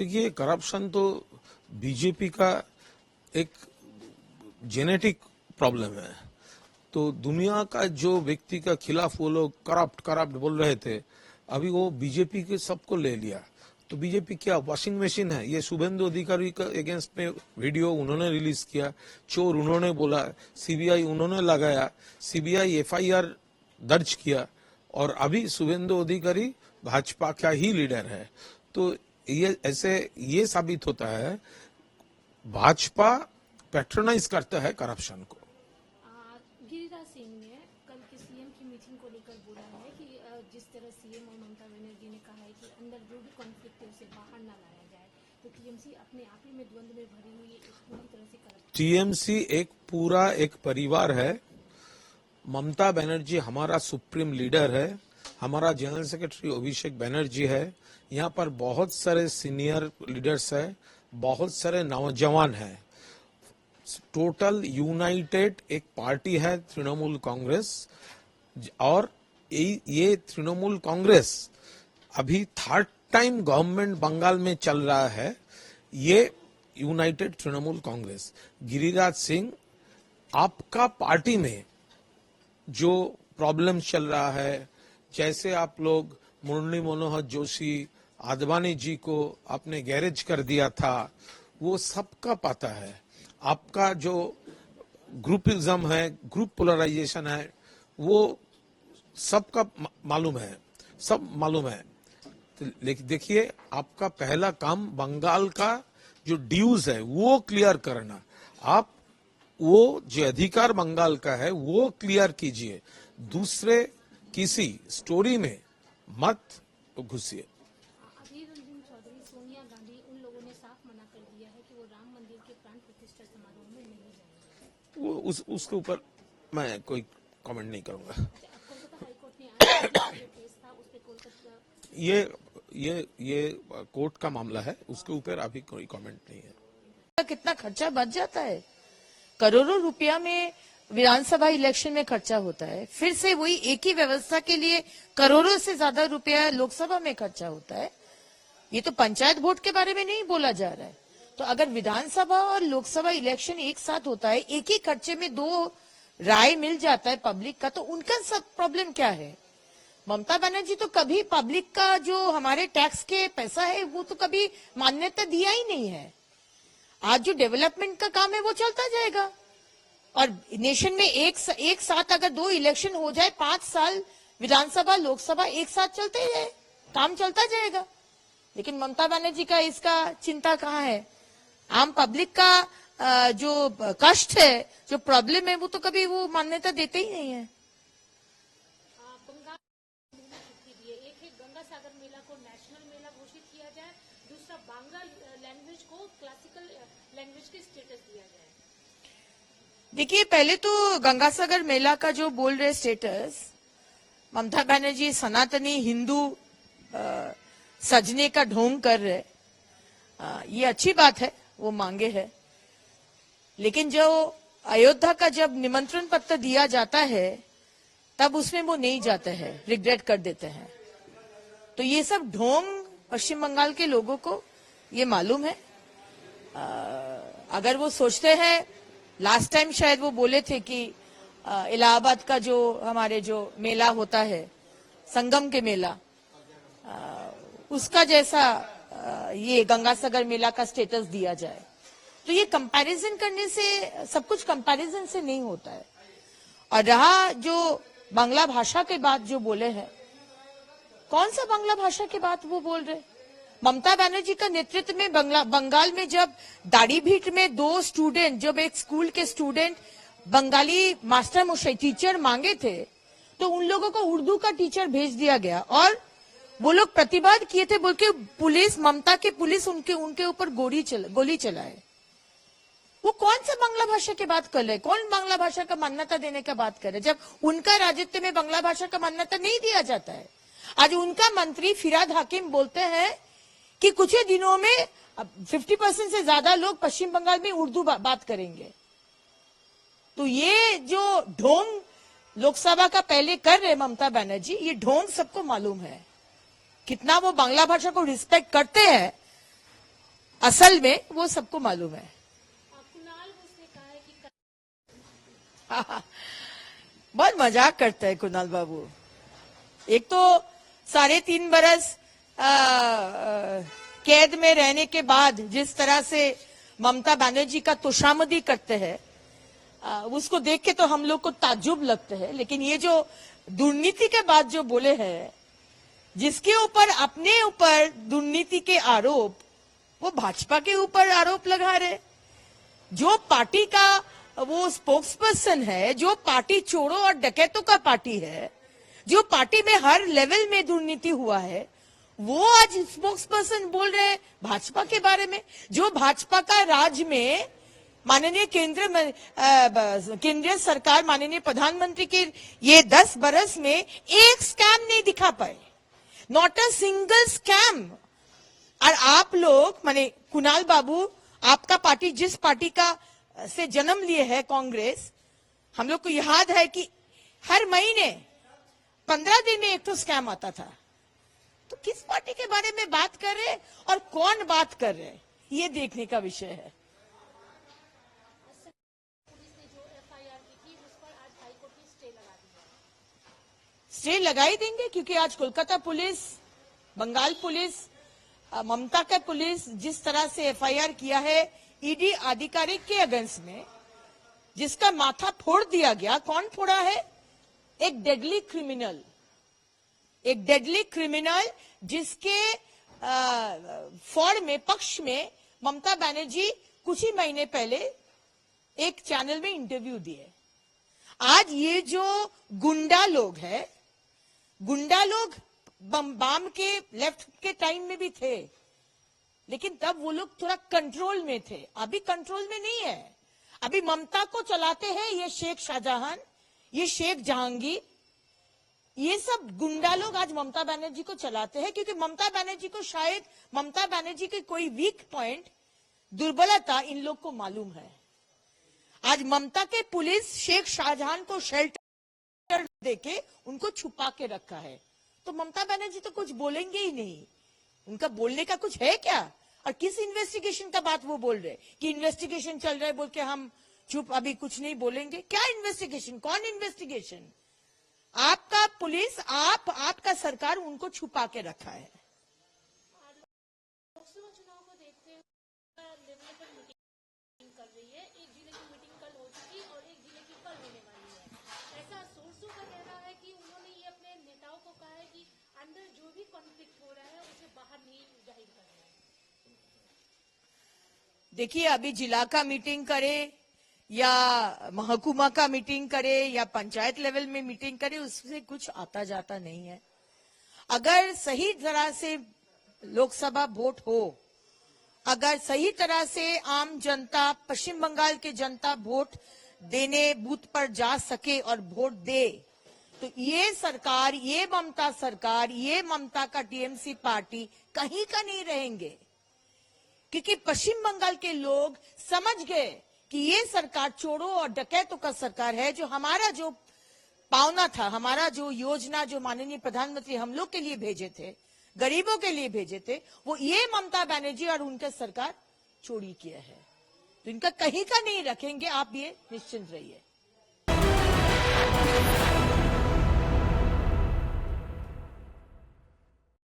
देखिए, करप्शन तो बीजेपी का एक जेनेटिक प्रॉब्लम है। तो दुनिया का जो व्यक्ति का खिलाफ वो लोग करप्ट करप्ट बोल रहे थे, अभी वो बीजेपी के सबको ले लिया। तो बीजेपी क्या वॉशिंग मशीन है? ये शुभेंदु अधिकारी का अगेंस्ट में वीडियो उन्होंने रिलीज किया, चोर उन्होंने बोला, सीबीआई उन्होंने लगाया, सीबीआई एफआईआर दर्ज किया, और अभी शुभेंदु अधिकारी भाजपा का ही लीडर है। तो ये ऐसे ये साबित होता है भाजपा पैट्रोनाइज करता है करप्शन को। गिरिराज सिंह ने कल की सीएम की मीटिंग को लेकर बोला है कि जिस तरह सीएम और ममता बनर्जी ने कहा है कि अंदर जो भी कॉन्फ्लिक्ट है उसे बाहर ना लाया जाए, तो टीएमसी अपने आप ही में द्वंद में भरी हुई पूरी तरह से करप्ट। टीएमसी एक पूरा एक परिवार है। ममता बनर्जी हमारा सुप्रीम लीडर है, हमारा जनरल सेक्रेटरी अभिषेक बनर्जी है, यहाँ पर बहुत सारे सीनियर लीडर्स है, बहुत सारे नौजवान हैं। टोटल यूनाइटेड एक पार्टी है तृणमूल कांग्रेस, और ये तृणमूल कांग्रेस अभी थर्ड टाइम गवर्नमेंट बंगाल में चल रहा है। ये यूनाइटेड तृणमूल कांग्रेस, गिरिराज सिंह, आपका पार्टी में जो प्रॉब्लम चल रहा है, जैसे आप लोग मुरली मनोहर जोशी, आडवाणी जी को आपने गैरेज कर दिया था, वो सबका पता है। आपका जो ग्रुपिज्म है, ग्रुप पोलराइजेशन है, वो सबका मालूम है, सब मालूम है। लेकिन देखिए, आपका पहला काम बंगाल का जो ड्यूज है वो क्लियर करना। आप वो जो अधिकार बंगाल का है वो क्लियर कीजिए, दूसरे किसी स्टोरी में मत घुसिए। अधीर रंजन चौधरी, सोनिया गांधी, उन लोगों ने साफ मना कर दिया है कि वो राम मंदिर के प्राण प्रतिष्ठा समारोह में नहीं जाएंगे। वो उसके ऊपर मैं कोई कमेंट नहीं करूंगा। कोलकाता हाईकोर्ट ने आज जो केस था उस पे कोलकाता ये कोर्ट का मामला है, उसके ऊपर अभी कोई कमेंट नहीं है। कितना खर्चा बच जाता है, करोड़ों रुपया में विधानसभा इलेक्शन में खर्चा होता है, फिर से वही एक ही व्यवस्था के लिए करोड़ों से ज्यादा रुपया लोकसभा में खर्चा होता है। ये तो पंचायत वोट के बारे में नहीं बोला जा रहा है। तो अगर विधानसभा और लोकसभा इलेक्शन एक साथ होता है, एक ही खर्चे में दो राय मिल जाता है पब्लिक का, तो उनका सब प्रॉब्लम क्या है? ममता बनर्जी तो कभी पब्लिक का जो हमारे टैक्स के पैसा है वो तो कभी मान्यता दिया ही नहीं है। आज जो डेवलपमेंट का काम है वो चलता जाएगा, और नेशन में एक साथ अगर दो इलेक्शन हो जाए, 5 साल विधानसभा लोकसभा एक साथ चलते जाए, काम चलता जाएगा। लेकिन ममता बनर्जी का इसका चिंता कहाँ है? आम पब्लिक का जो कष्ट है, जो प्रॉब्लम है, वो तो कभी वो मान्यता देते ही नहीं है। एक है गंगा सागर मेला को नेशनल मेला घोषित किया जाए, दूसरा बांग्ला लैंग्वेज को क्लासिकल लैंग्वेज के स्टेटस दिया जाए। देखिए, पहले तो गंगा सागर मेला का जो बोल रहे स्टेटस, ममता बनर्जी सनातनी हिंदू सजने का ढोंग कर रहे, ये अच्छी बात है, वो मांगे है। लेकिन जो अयोध्या का जब निमंत्रण पत्र दिया जाता है तब उसमें वो नहीं जाते हैं, रिग्रेट कर देते हैं। तो ये सब ढोंग पश्चिम बंगाल के लोगों को ये मालूम है। अगर वो सोचते हैं, लास्ट टाइम शायद वो बोले थे कि इलाहाबाद का जो हमारे जो मेला होता है, संगम के मेला, उसका जैसा ये गंगा सागर मेला का स्टेटस दिया जाए, तो ये कंपैरिजन करने से, सब कुछ कंपैरिजन से नहीं होता है। और रहा जो बांग्ला भाषा के बात जो बोले हैं, कौन सा बांग्ला भाषा के बात वो बोल रहे? ममता बनर्जी का नेतृत्व में बंगाल में जब दाढ़ीभीट में 2 स्टूडेंट, जब एक स्कूल के स्टूडेंट बंगाली मास्टर मशाई टीचर मांगे थे, तो उन लोगों को उर्दू का टीचर भेज दिया गया, और वो लोग प्रतिवाद किए थे, बोल के पुलिस, ममता के पुलिस उनके ऊपर गोली चलाए। वो कौन सा बांग्ला भाषा की बात कर रहे? कौन बांग्ला भाषा का मान्यता देने का बात कर रहे, जब उनका राजत्व में बांग्ला भाषा का मान्यता नहीं दिया जाता है? आज उनका मंत्री फिराद हाकिम बोलते हैं कि कुछ ही दिनों में 50% से ज्यादा लोग पश्चिम बंगाल में उर्दू बात करेंगे। तो ये जो ढोंग लोकसभा का पहले कर रहे ममता बनर्जी, ये ढोंग सबको मालूम है। कितना वो बांग्ला भाषा को रिस्पेक्ट करते हैं, असल में वो सबको मालूम है। कुणाल घोष ने कहा है कि बहुत मजाक करता है कुणाल बाबू। एक तो 3.5 बरस कैद में रहने के बाद जिस तरह से ममता बनर्जी का तोशामदी करते हैं, उसको देख के तो हम लोग को ताज्जुब लगते हैं। लेकिन ये जो दुर्नीति के बाद जो बोले हैं, जिसके ऊपर अपने ऊपर दुर्नीति के आरोप वो भाजपा के ऊपर आरोप लगा रहे, जो पार्टी का वो स्पोक्स पर्सन है, जो पार्टी चोरों और डकैतों का पार्टी है, जो पार्टी में हर लेवल में दुर्नीति हुआ है, वो आज स्पोक्स पर्सन बोल रहे हैं भाजपा के बारे में। जो भाजपा का राज्य में माननीय केंद्रीय सरकार, माननीय प्रधानमंत्री के ये 10 बरस में एक स्कैम नहीं दिखा पाए, नॉट अ सिंगल स्कैम। और आप लोग माने कुणाल बाबू, आपका पार्टी जिस पार्टी का से जन्म लिए है कांग्रेस, हम लोग को याद है कि हर महीने 15 दिन में एक तो स्कैम आता था। तो किस पार्टी के बारे में बात कर रहे और कौन बात कर रहे, ये देखने का विषय है। पुलिस ने जो एफआईआर की थी उस पर आज हाईकोर्ट ने स्टे लगा दिया। स्टे लगा ही देंगे, क्योंकि आज कोलकाता पुलिस, बंगाल पुलिस, ममता का पुलिस जिस तरह से एफआईआर किया है ईडी अधिकारिक के अगेंस्ट में, जिसका माथा फोड़ दिया गया। कौन फोड़ा है? एक डेडली क्रिमिनल, एक डेडली क्रिमिनल जिसके फॉर में, पक्ष में ममता बनर्जी कुछ ही महीने पहले एक चैनल में इंटरव्यू दिए। आज ये जो गुंडा लोग है, गुंडा लोग बाम के लेफ्ट के टाइम में भी थे, लेकिन तब वो लोग थोड़ा कंट्रोल में थे, अभी कंट्रोल में नहीं है। अभी ममता को चलाते हैं ये शेख शाहजहां, ये शेख जहांगीर, ये सब गुंडा लोग आज ममता बनर्जी को चलाते हैं, क्योंकि ममता बनर्जी को शायद ममता बनर्जी के कोई वीक पॉइंट, दुर्बलता इन लोग को मालूम है। आज ममता के पुलिस शेख शाहजहां को शेल्टर देके उनको छुपा के रखा है, तो ममता बनर्जी तो कुछ बोलेंगे ही नहीं। उनका बोलने का कुछ है क्या? और किस इन्वेस्टिगेशन का बात वो बोल रहे कि इन्वेस्टिगेशन चल रहा है बोल के हम चुप, अभी कुछ नहीं बोलेंगे? क्या इन्वेस्टिगेशन? कौन इन्वेस्टिगेशन? आपका पुलिस, आपका सरकार उनको छुपा के रखा है। लोकसभा चुनाव को देखते हुए लेवल पर मीटिंग कर रही है। एक जिले की मीटिंग कल हो चुकी और एक जिले की कल होने वाली है। ऐसा सोर्सों का कहना है कि उन्होंने ये अपने नेताओं को कहा है कि अंदर जो भी कॉन्फ्लिक्ट हो रहा है उसे बाहर नहीं जाहिर कर रहे हैं। देखिए, अभी जिला का मीटिंग करे या महकुमा का मीटिंग करे या पंचायत लेवल में मीटिंग करे, उससे कुछ आता जाता नहीं है। अगर सही तरह से लोकसभा वोट हो, अगर सही तरह से आम जनता, पश्चिम बंगाल के जनता वोट देने बूथ पर जा सके और वोट दे, तो ये सरकार, ये ममता सरकार, ये ममता का टीएमसी पार्टी कहीं का नहीं रहेंगे। क्योंकि पश्चिम बंगाल के लोग समझ गए कि ये सरकार चोरों और डकैतों का सरकार है। जो हमारा जो पावना था, हमारा जो योजना, जो माननीय प्रधानमंत्री हम लोग के लिए भेजे थे, गरीबों के लिए भेजे थे, वो ये ममता बनर्जी और उनका सरकार चोरी किया है। तो इनका कहीं का नहीं रखेंगे, आप ये निश्चिंत रहिए।